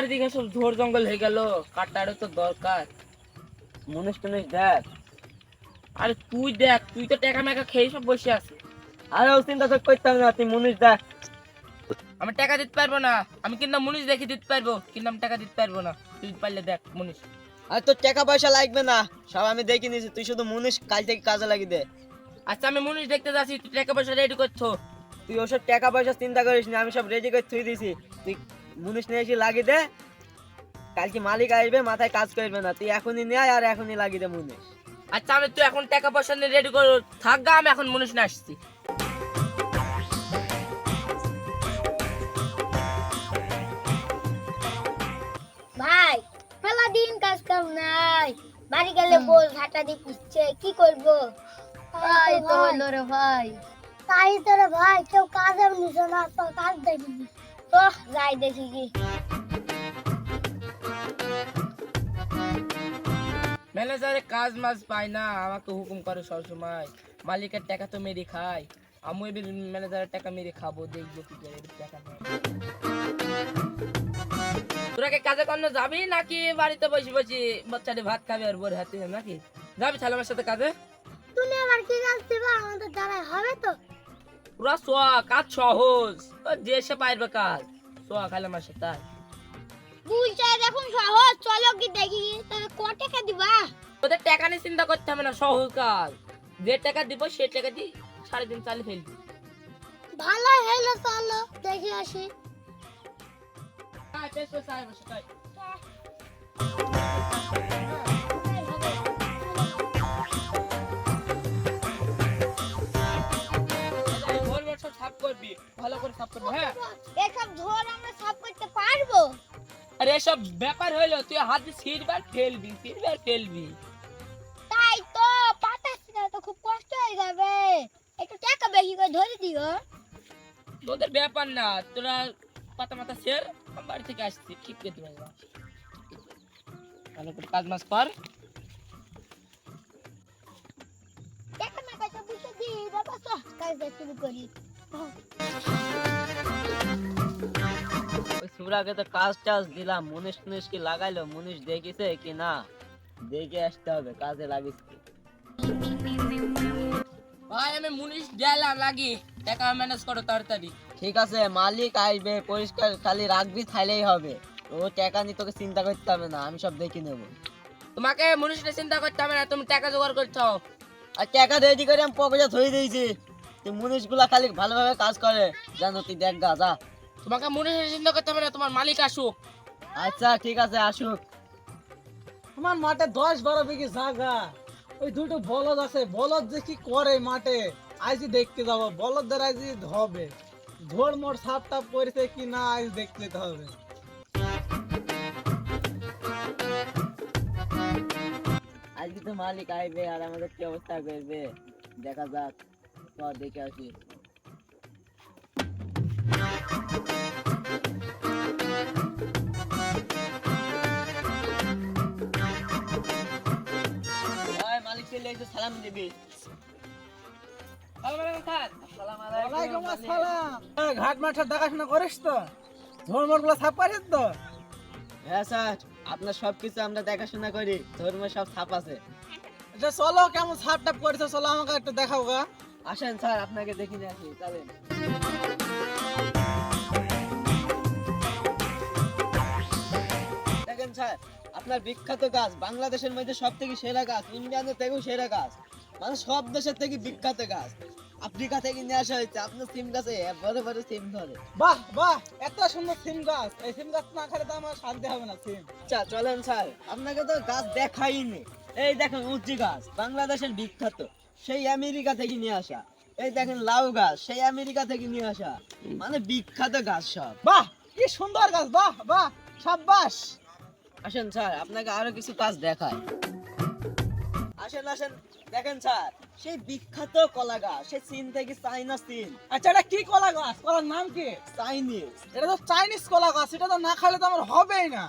চারিদিকে সব ঝোড় জঙ্গল হয়ে গেল, কাটারও তো দরকার। মুনিশ টুনিশ দেখ। আরে তুই দেখ, তুই তো টাকা মেকা খেয়ে সব বসে আছিস। আরে ও চিন্তা তো করতাম না, তুই মুনিশ দেখ। আমি টাকা দিতে পারবো না। আমি কিন্তু মুনিশ দেখে দিতে পারবো, কিন্তু আমি টাকা দিতে পারবো না। তুই পারলে দেখ মুনিশ। আর তোর টাকা পয়সা লাগবে না, সব আমি দেখে নিয়েছি, তুই শুধু মুনিশ কাল থেকে কাজে লাগিয়ে দে। আচ্ছা আমি মুনিশ দেখতে যাচ্ছি, তুই টাকা পয়সা রেডি করছো। তুই ওসব টাকা পয়সা চিন্তা করিস না, আমি সব রেডি করে থুই দিছি। তুই মুনিশ নিয়ে এসে লাগিয়ে দে, কালকে মালিক আসবে, মাথায় কাজ করবে না, তুই এখনই নিয়ে আয় আর এখনই লাগিয়ে দে মুনিশ। আচ্ছা আমি তুই এখন টাকা পয়সা নিয়ে রেডি কর, থাক গা, আমি এখন মুনিশ নিয়ে আসছি। ভাই মেলা দিন কাজ কাম নাই, বাড়ি গেলে বল ঝাঁটা দিয়ে পিচ্ছে, কি করবো? তাই তো হলো রে ভাই। তাই তো রে ভাই, কেউ কাজের নিছে না, তো কাজ দেখবি তো, যাই দেখি কি। ম্যানেজারে কাজ মাজ পাই না, আমাকে হুকুম করে সবসময়। মালিকের টাকা তো মেরে খাই, আমি এবার ম্যানেজারের টাকা মেরে খাবো, দেখবো কি করে এবার টাকা নেয়। তোরা কি কাজে কর্ম যাবি নাকি বাড়িতে বসে বসে বাচ্চাদের ভাত খাবে আর বোর হাতে নাকি যাবি তাহলে আমার সাথে কাজে? তুমি আবার কি কাজ দিবা? আমাদের দ্বারা হবে তো? পুরা সোয়া কাজ সহজ, যে এসে পারবে কাজ, সোয়া খালে আমার সাথে আয়। বুঝছে দেখুন সহজ, চলো কি দেখি তবে ক টাকা দিবা? ওদের টাকা নিয়ে চিন্তা করতে হবে না, সহজ কাজ। যে টাকা দিব সে টাকা দিয়ে 3.5 চালিয়ে ফেলবি। ভালো হলো, চলো দেখি আসি। ভালো করে সাফ করবি, হ্যাঁ? এসব ঝোল আমরা সাফ করতে পারবো? আরে এসব ব্যাপার হইলো, তুই হাত দিয়ে সিটবার ফেলবি, সিটবার ফেলবি। তাই তো পাতাছি না তো, খুব কষ্ট হয়ে যাবে, একটু টাকা বেশি করে ধরে দিও। তোদের ব্যাপার না, তোরা পাতা মাথা সের, আমি বাড়ি থেকে আসছি, ঠিক করে দিবো। ভালো করে কাজ মাজ কর। টাকা না কাছে বুঝতে দি বাবা, তো কাজ শুরু করি। ওই সুরাকে তো কাজ টাজ দিলাম, মুনিশ টুনিশ কি লাগাইলো, মুনিশ দেখিছে কি না দেখে আসতে হবে, কাজে লাগিস কি। ভাই আমি মুনিশ গেলাম, লাগি টাকা ম্যানেজ করো তাড়াতাড়ি। ঠিক আছে, মালিক আসবে, পরিষ্কার খালি রাখবি, থাইলেই হবে। ও টাকা নিয়ে তোকে চিন্তা করতে হবে না, আমি সব দেখে নেবো। তোমাকে মুনিশটা চিন্তা করতে হবে না, তুমি টাকা জোগাড় করছো। আর টাকা রেডি করে আমি পকেটে ধরে দিয়েছি, তুই মুনিশ গুলা খালি ভালোভাবে কাজ করে জানো, তুই দেখ গা যা। তোমাকে মুনিশের চিন্তা করতে হবে না, তোমার মালিক আসুক। আচ্ছা ঠিক আছে, আসুক। আমার মাঠে 10-12 বিঘি জায়গা, ওই দুটো বলদ আছে, বলদ যে কি করে মাঠে আজই দেখতে যাবো, বলদদের আজই হবে, ঝোড় মোড় সাপ টাপ করেছে কি না আজ দেখতে যেতে হবে। আজকে তো মালিক আইবে আর আমাদের কি অবস্থা করবে দেখা যাক, তো দেখে আসি। ওই মালিক চলে এসে সালাম দিবি। ওয়ালাইকুম আসসালাম। ঘাট মাঠের দেখাশোনা করিস তো, ঝোড় মোড় গুলো সাফ করিস তো? হ্যাঁ স্যার, আপনার সবকিছু আমরা দেখাশোনা করি, ধর্ম সব ছাপ আছে। আচ্ছা চলো, কেমন সাপ টাপ করেছে চলো আমাকে একটু দেখাও গা। আসেন স্যার, আপনাকে দেখি নিয়ে আসি, চলেন। দেখেন স্যার, আপনার বিখ্যাত গাছ, বাংলাদেশের মধ্যে সব থেকে সেরা গাছ, ইন্ডিয়ানের থেকেও সেরা গাছ, মানে সব দেশের থেকে বিখ্যাত গাছ, আফ্রিকা থেকে নিয়ে আসা হয়েছে। আপনার সিম গাছে বড় বড় সিম ধরে। বাহ বাহ, এত সুন্দর সিম গাছ, এই সিম গাছ না খেলে তো আমার শান্তি হবে না। সিম আচ্ছা চলেন স্যার, আপনাকে তো গাছ দেখাইনি। এই দেখেন উচ্চি গাছ, বাংলাদেশের বিখ্যাত, সেই আমেরিকা থেকে নিয়ে আসা। এই দেখেন লাউ গাছ, সেই আমেরিকা থেকে নিয়ে আসা, মানে বিখ্যাত গাছ সব। বাহ, কি সুন্দর গাছ, বাহ বাহ, সাব্বাস। আসেন স্যার, আপনাকে আরো কিছু গাছ দেখায়। আসেন আসেন, দেখেন স্যার, সেই বিখ্যাত কলা গাছ, সেই চীন থেকে, চাইনা চীন। আচ্ছা এটা কি কলা গাছ, কলার নাম কি? চাইনিজ। এটা তো চাইনিজ কলা গাছ, এটা তো না খেলে তো আমার হবেই না।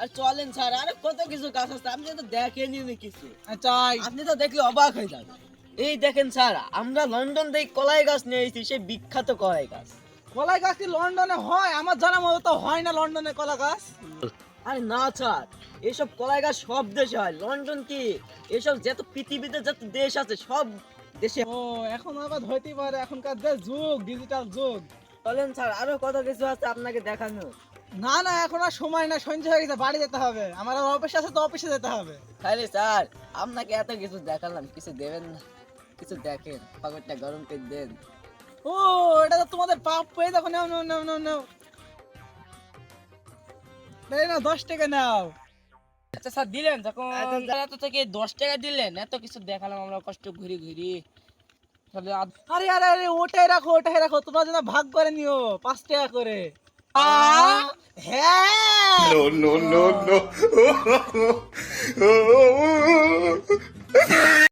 আর চলেন স্যার, আরে কত কিছু গাছ আছে, আপনি তো দেখেনি কিছু, আচ্ছা আপনি তো দেখলে অবাক হয়ে যাবেন। এই দেখেন স্যার, আমরা লন্ডন থেকে কলাই গাছ নিয়ে এসেছি, সেই বিখ্যাত কলাই গাছ। কলাই গাছ কি লন্ডনে হয়? আমার জানা মতো তো হয় না লন্ডনে কলা গাছ। আরে না স্যার, এইসব কলাই গাছ সব দেশে হয়, লন্ডন কি, এসব যত পৃথিবীতে যত দেশ আছে সব দেশে। ও এখন আবার হইতে পারে, এখনকার যে যুগ, ডিজিটাল যুগ। চলেন স্যার, আরো কত কিছু আছে আপনাকে দেখানো। না না, এখন আর সময় না, সন্ধ্যা হয়ে গেছে, বাড়ি যেতে হবে। আমার আর অফিস আছে, তো অফিসে যেতে হবে। আরে স্যার, আপনাকে এত কিছু দেখালাম, কিছু দেবেন না? কিছু দেখেন, পকেটটা গরম করে দেন। ও এটা তো তোমাদের পাপ পেয়ে, দেখো, নাও নাও নাও নাও নাও, এই নাও 10 টাকা নাও। আচ্ছা স্যার দিলেন যখন আচ্ছা, এত থেকে 10 টাকা দিলেন, এত কিছু দেখালাম আমরা কষ্ট ঘুরি ঘুরি, তাহলে আরে আরে আরে, ওটাই রাখো, ওটাই রাখো, তোমরা যেন ভাগ করে নিও 5 টাকা করে। হ্যাঁ। No, no, no, no.